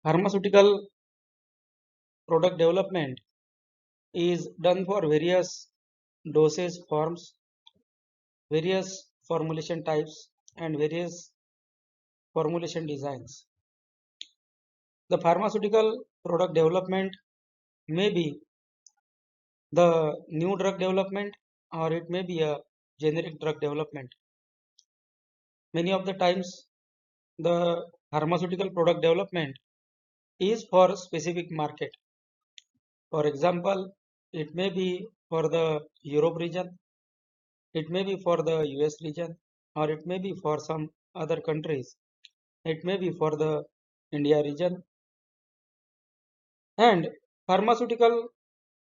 Pharmaceutical product development is done for various dosage forms, various formulation types, and various formulation designs. The pharmaceutical product development may be the new drug development or it may be a generic drug development. Many of the times, the pharmaceutical product development is for specific market. For example, it may be for the Europe region, it may be for the US region, or it may be for some other countries. It may be for the India region. And pharmaceutical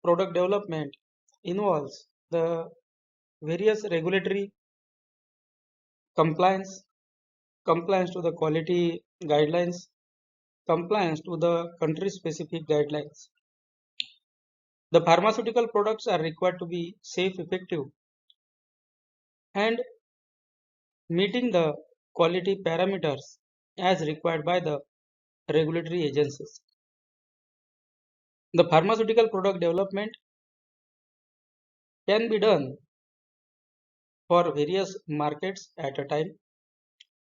product development involves the various regulatory compliance, compliance to the quality guidelines, compliance to the country specific guidelines. The pharmaceutical products are required to be safe, effective, and meeting the quality parameters as required by the regulatory agencies. The pharmaceutical product development can be done for various markets at a time,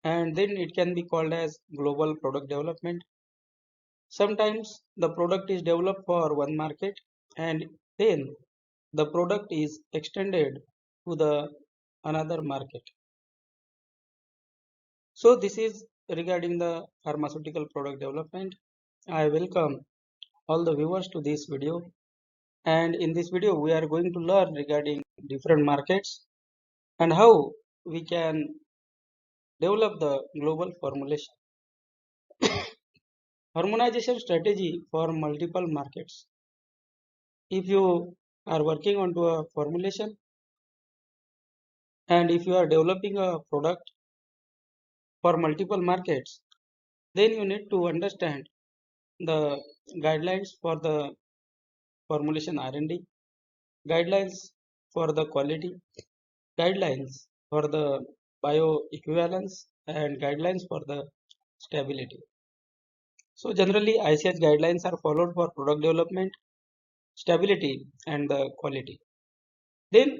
and then it can be called as global product development. Sometimes the product is developed for one market and then the product is extended to the another market. So this is regarding the pharmaceutical product development. I welcome all the viewers to this video, and in this video we are going to learn regarding different markets and how we can develop the global formulation. Harmonization strategy for multiple markets. If you are working onto a formulation and if you are developing a product for multiple markets, then you need to understand the guidelines for the formulation R&D, guidelines for the quality, guidelines for the bioequivalence, and guidelines for the stability. So generally ICH guidelines are followed for product development, stability, and the quality. Then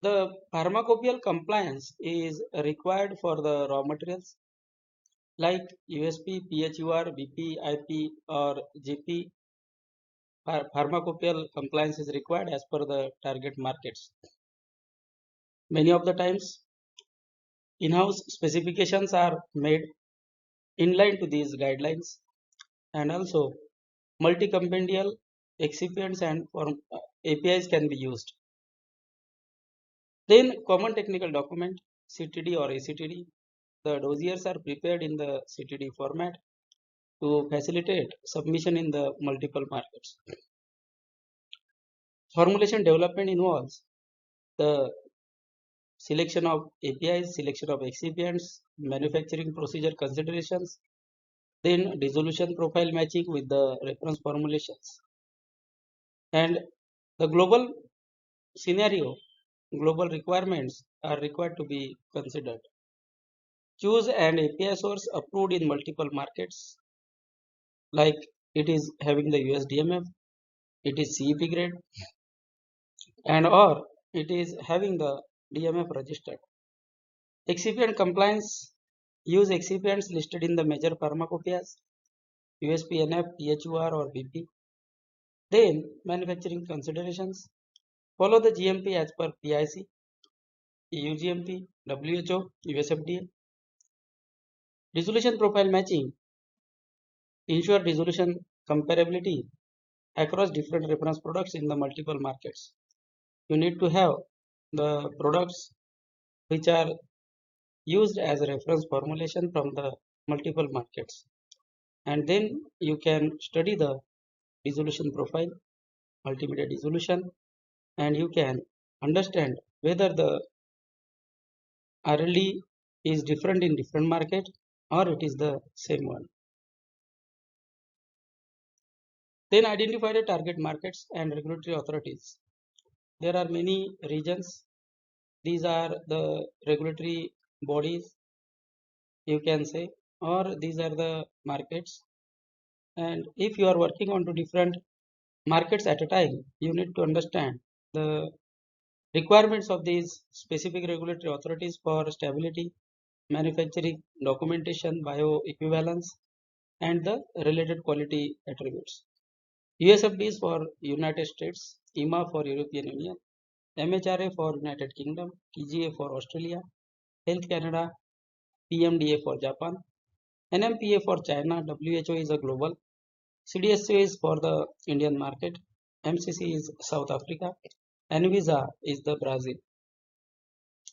the pharmacopoeial compliance is required for the raw materials like USP, PHUR, BP, IP, or GP. Pharmacopoeial compliance is required as per the target markets. Many of the times, in-house specifications are made in line to these guidelines, and also multi-compendial excipients and APIs can be used. Then common technical document, CTD or ACTD. The dossiers are prepared in the CTD format to facilitate submission in the multiple markets. Formulation development involves the selection of APIs, selection of excipients, manufacturing procedure considerations, then dissolution profile matching with the reference formulations. And the global scenario, global requirements are required to be considered. Choose an API source approved in multiple markets, like it is having the US DMF, it is CEP grade, and or it is having the DMF registered. Excipient compliance, use excipients listed in the major pharmacopoeias, USP, NF, PHUR or BP. Then manufacturing considerations, follow the GMP as per PIC, EU GMP, WHO, US FDA. Dissolution profile matching, ensure dissolution comparability across different reference products in the multiple markets. You need to have the products which are used as a reference formulation from the multiple markets, and then you can study the dissolution profile, multimedia dissolution, and you can understand whether the RLD is different in different market or it is the same one. Then identify the target markets and regulatory authorities. There are many regions. These are the regulatory bodies, you can say, or these are the markets. And if you are working on two different markets at a time, you need to understand the requirements of these specific regulatory authorities for stability, manufacturing, documentation, bioequivalence, and the related quality attributes. USFD is for United States, EMA for European Union, MHRA for United Kingdom, TGA for Australia, Health Canada, PMDA for Japan, NMPA for China, WHO is a global, CDSCO is for the Indian market, MCC is South Africa, ANVISA is the Brazil.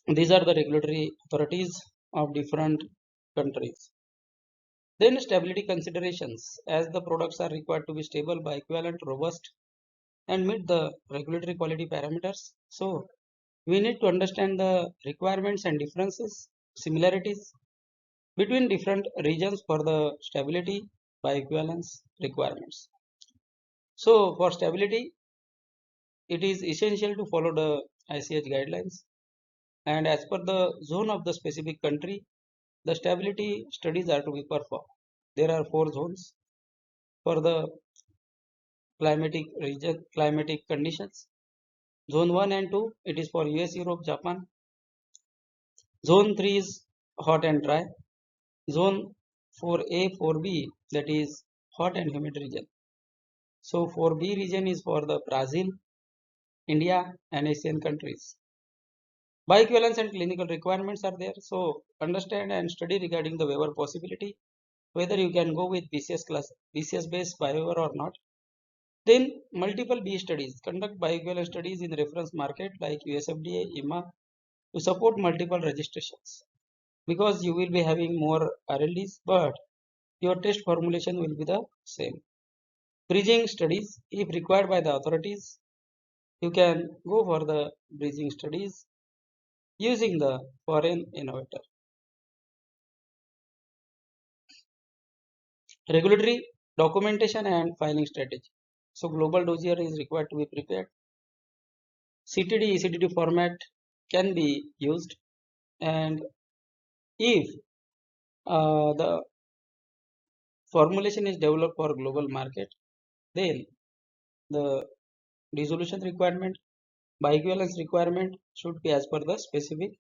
These are the regulatory authorities of different countries. Then stability considerations, as the products are required to be stable, bioequivalent, robust, and meet the regulatory quality parameters. So we need to understand the requirements and differences, similarities between different regions for the stability bioequivalence requirements. So for stability, it is essential to follow the ICH guidelines, and as per the zone of the specific country, the stability studies are to be performed. There are 4 zones for the climatic region, climatic conditions. Zone 1 and 2, it is for US, Europe, Japan. Zone 3 is hot and dry. Zone 4A, 4B, that is hot and humid region. So 4B region is for the Brazil, India, and Asian countries. Bioequivalence and clinical requirements are there. So understand and study regarding the waiver possibility, whether you can go with BCS based waiver or not. Then multiple B studies, conduct bioequivalence studies in reference market like USFDA, EMA to support multiple registrations, because you will be having more RLDs, but your test formulation will be the same. Bridging studies, if required by the authorities, you can go for the bridging studies using the foreign innovator. Regulatory documentation and filing strategy. So global dossier is required to be prepared. CTD, ECTD format can be used, and if the formulation is developed for global market, then the dissolution requirement, bioequivalence requirement should be as per the specific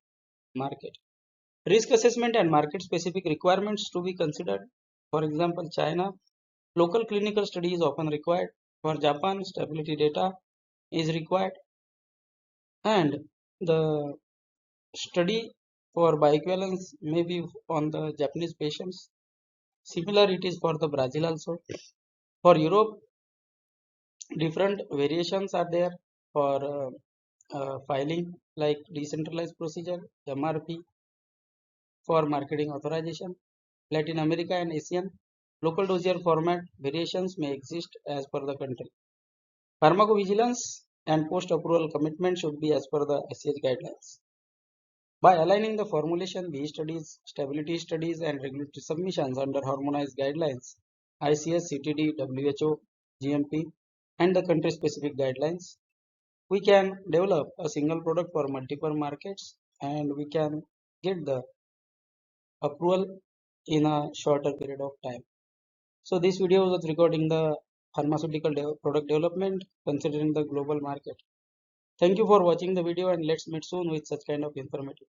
market. Risk assessment and market specific requirements to be considered. For example, China, local clinical study is often required. For Japan, stability data is required, and the study for bioequivalence may be on the Japanese patients. Similar it is for the Brazil also. For Europe, different variations are there for filing, like decentralized procedure, MRP, for marketing authorization. Latin America and Asian, local dossier format variations may exist as per the country. Pharmacovigilance and post-approval commitment should be as per the SCH guidelines. By aligning the formulation, B studies, stability studies, and regulatory submissions under harmonized guidelines, ICS, CTD, WHO, GMP, and the country-specific guidelines, we can develop a single product for multiple markets, and we can get the approval in a shorter period of time. So this video was regarding the pharmaceutical product development considering the global market. Thank you for watching the video, and let's meet soon with such kind of informative.